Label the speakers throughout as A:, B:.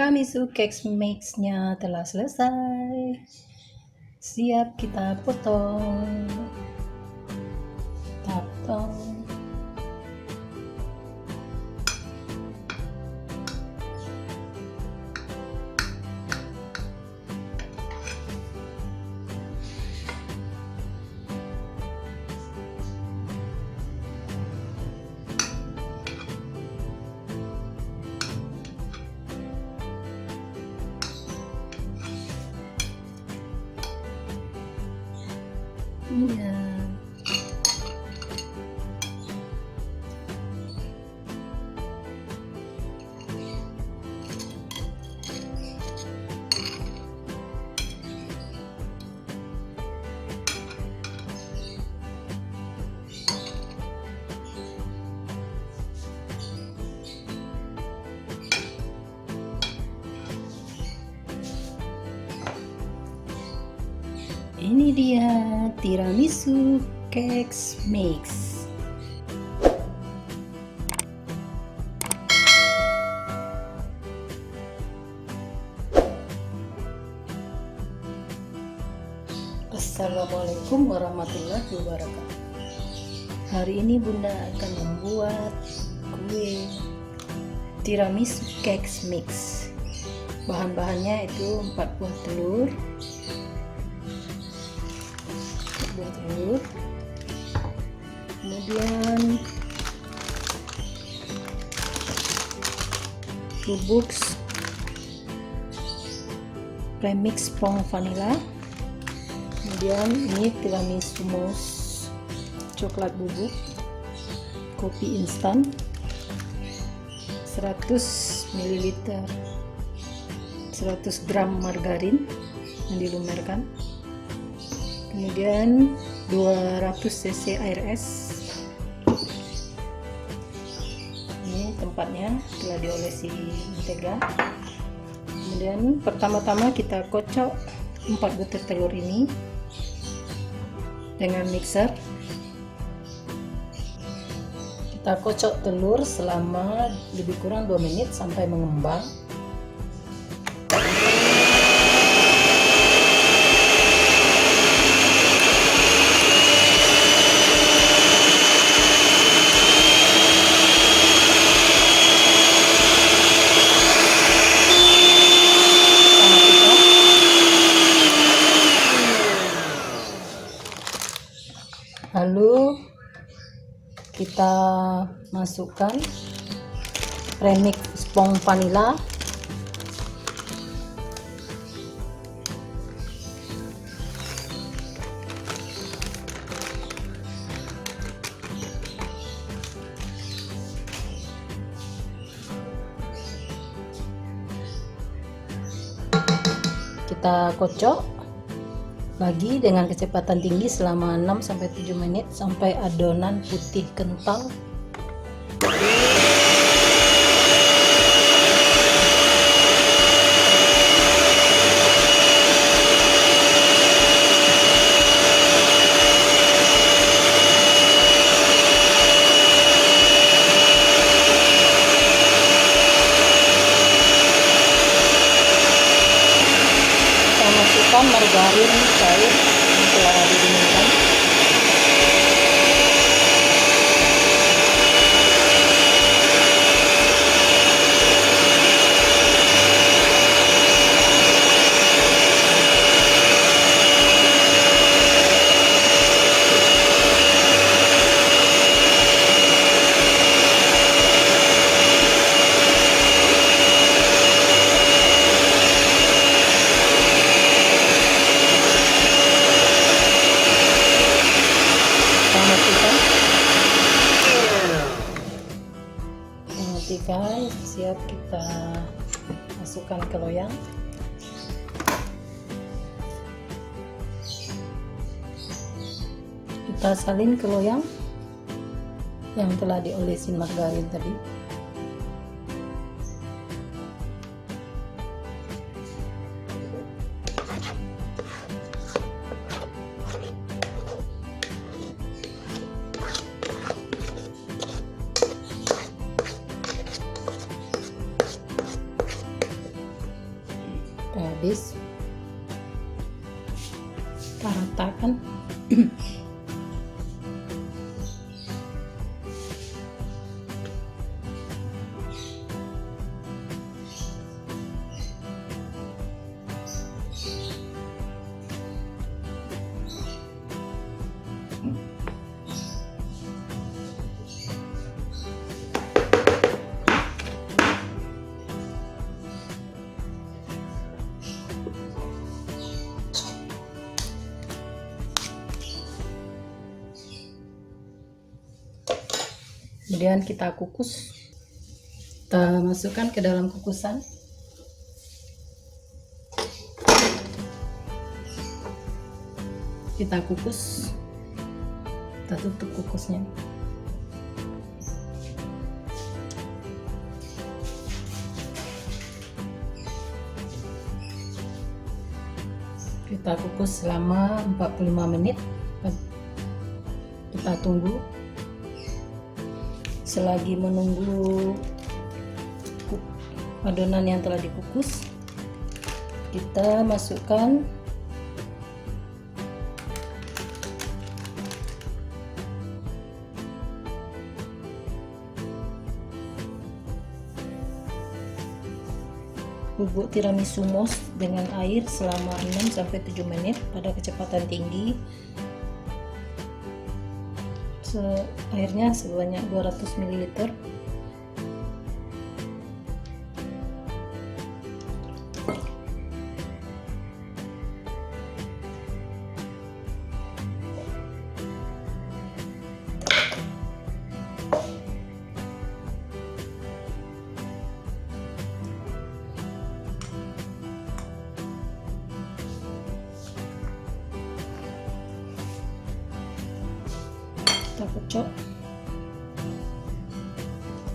A: Tiramisu cake mix-nya telah selesai. Siap kita potong. Iya. Ini dia tiramisu cake mix. Assalamualaikum warahmatullahi wabarakatuh. Hari ini Bunda akan membuat kue tiramisu cake mix. Bahan-bahannya itu 4 buah telur, kemudian bubuk premix spong vanilla, kemudian ini tiramisu mousse coklat bubuk, kopi instan 100 ml, 100 gram margarin yang dilumerkan, kemudian 200 cc air es. Ini tempatnya telah diolesi mentega. Kemudian pertama-tama kita kocok 4 butir telur ini dengan mixer. Kita kocok telur selama lebih kurang 2 menit sampai mengembang. Lalu kita masukkan premix spong vanilla, kita kocok lagi dengan kecepatan tinggi selama 6-7 menit sampai adonan putih kental. Masukkan margarin cair setelah didinginkan. Matikan, siap kita masukkan ke loyang. Kita salin ke loyang yang telah diolesin margarin tadi. kita ratakan. Kemudian kita kukus, kita masukkan ke dalam kukusan. Kita kukus, kita tutup kukusnya. Kita kukus selama 45 menit. Kita tunggu. Selagi menunggu adonan yang telah dikukus, kita masukkan bubuk tiramisu mousse dengan air selama 6-7 menit pada kecepatan tinggi. Airnya sebanyak 200 ml.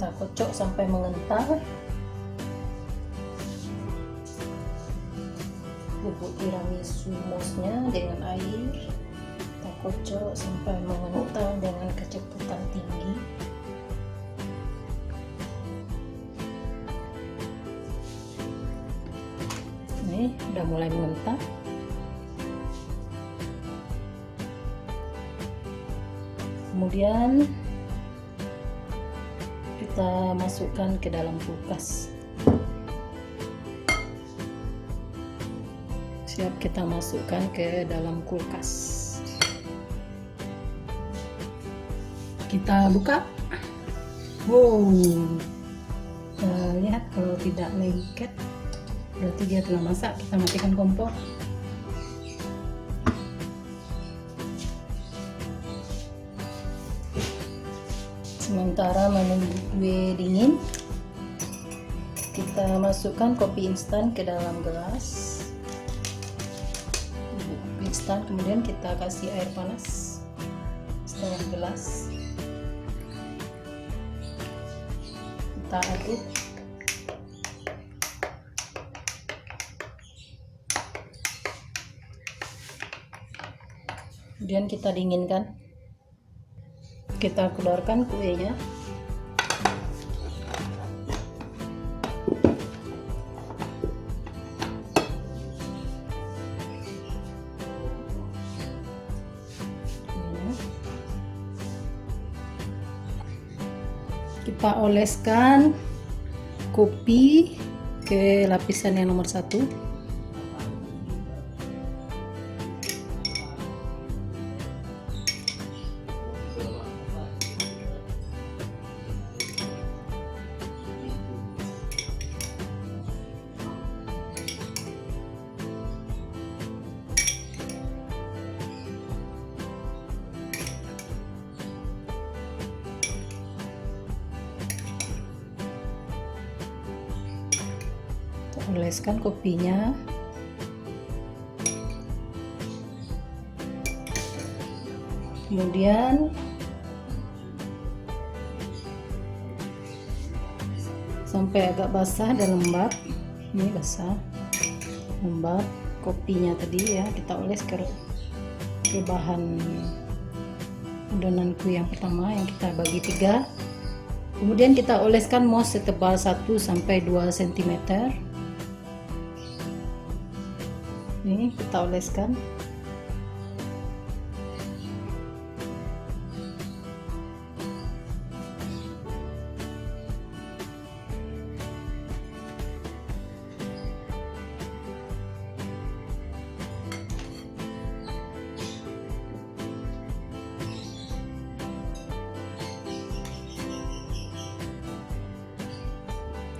A: Kita kocok sampai mengental. Bubuk tiramisu mousse-nya dengan air kita kocok sampai mengental dengan kecepatan tinggi. Ini udah mulai mengental. Kemudian kita masukkan ke dalam kulkas. Siap kita masukkan ke dalam kulkas. Kita buka. Wow, lihat kalau tidak lengket berarti dia telah masak. Kita matikan kompor. Sementara menunggu kue dingin, kita masukkan kopi instan ke dalam gelas. Kopi instan, kemudian kita kasih air panas setengah gelas. Kita aduk. Kemudian kita dinginkan. Kita keluarkan kuenya. Kita oleskan kopi ke lapisan yang nomor 1. Oleskan kopinya. Kemudian sampai agak basah dan lembab. Ini basah, lembab kopinya tadi ya. Kita oles ke bahan adonan kue yang pertama yang kita bagi 3. Kemudian kita oleskan mousse setebal 1-2 cm. Ini kita oleskan.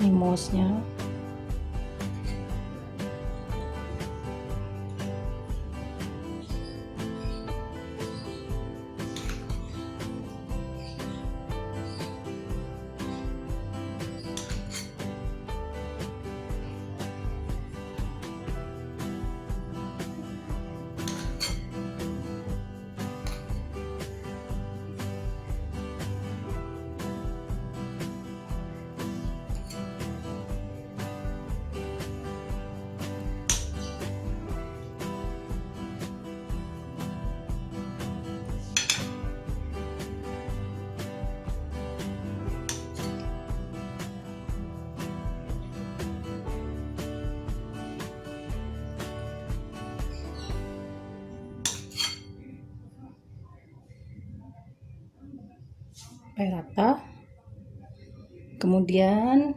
A: Ini mouse-nya. Rata. Kemudian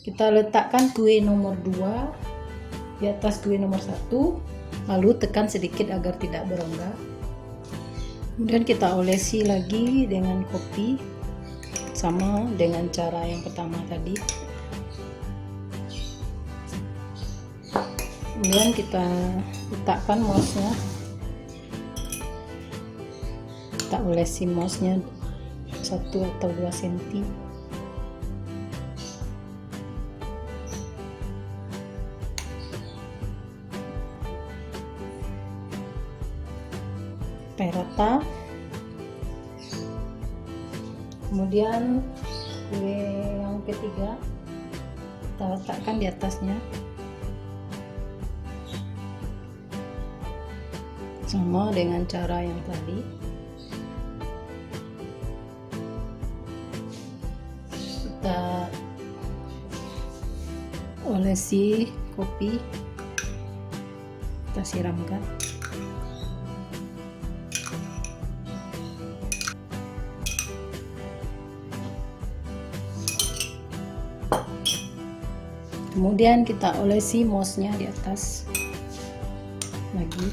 A: kita letakkan kue nomor 2 di atas kue nomor 1, lalu tekan sedikit agar tidak berongga. Kemudian kita olesi lagi dengan kopi sama dengan cara yang pertama tadi. Kemudian kita letakkan mouse-nya, kita olesi mouse-nya 1 atau 2 cm. Sampai rata. Kemudian kue yang ketiga kita letakkan di atasnya, sama dengan cara yang tadi. Kita olesi kopi, kita siramkan. Kemudian kita olesi mouse-nya di atas lagi.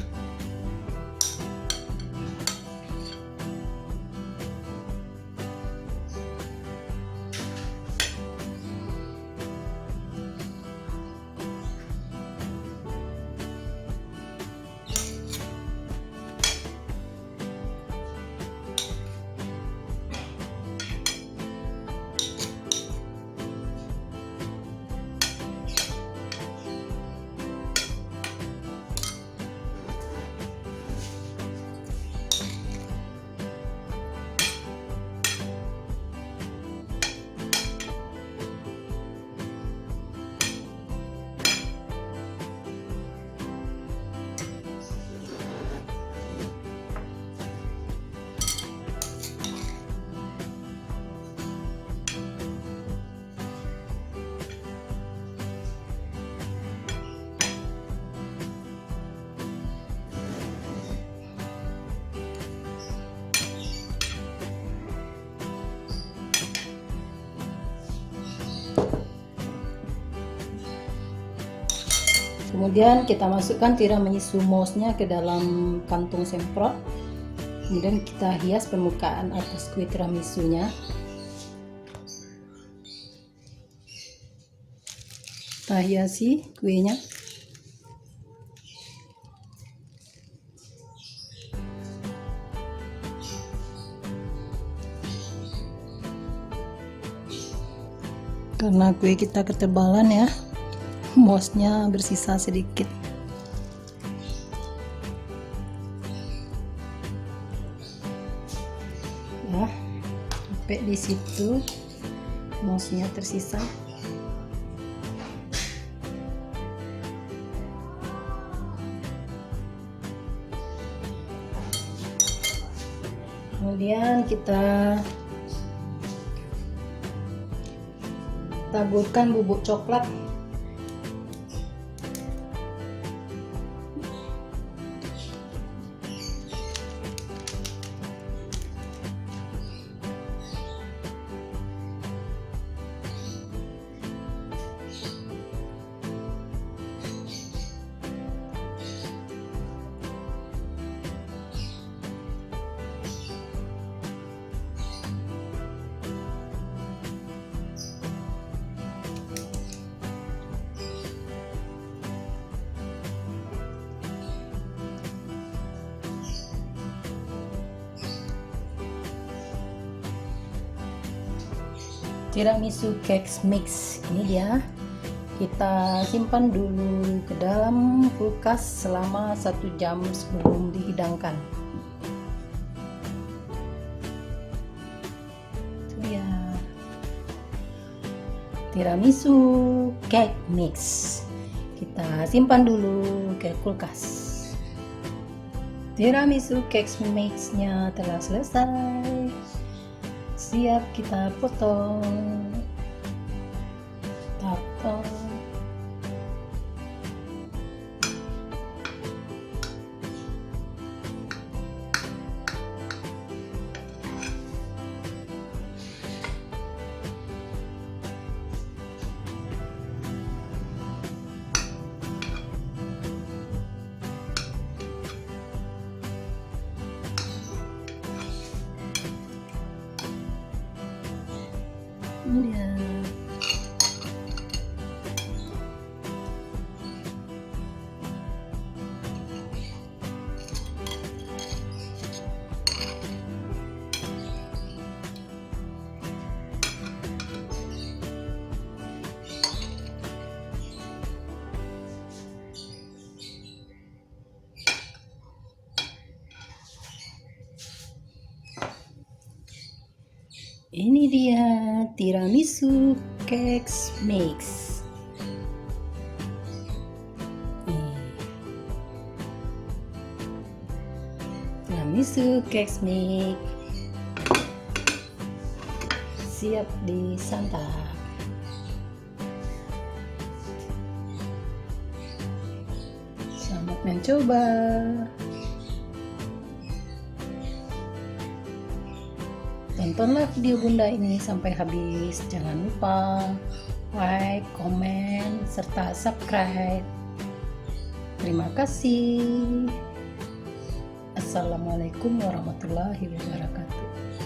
A: Kemudian kita masukkan tiramisu mouse-nya ke dalam kantung semprot. Kemudian kita hias permukaan atas kue tiramisunya. Kita hiasi kuenya. Karena kue kita ketebalan ya, mouse-nya bersisa sedikit. Nah, sampai di situ mouse-nya tersisa. Kemudian kita taburkan bubuk coklat. tiramisu cake mix. Ini dia. Kita simpan dulu ke dalam kulkas selama 1 jam sebelum dihidangkan. Itu dia. Tiramisu cake mix. Kita simpan dulu ke kulkas. Tiramisu cake mix-nya telah selesai. Siap kita potong. Ini dia. Ini dia tiramisu cake mix. Tiramisu cake mix siap disantap. Selamat mencoba. Tontonlah video Bunda ini sampai habis. Jangan lupa like, komen, serta subscribe. Terima kasih. Assalamualaikum warahmatullahi wabarakatuh.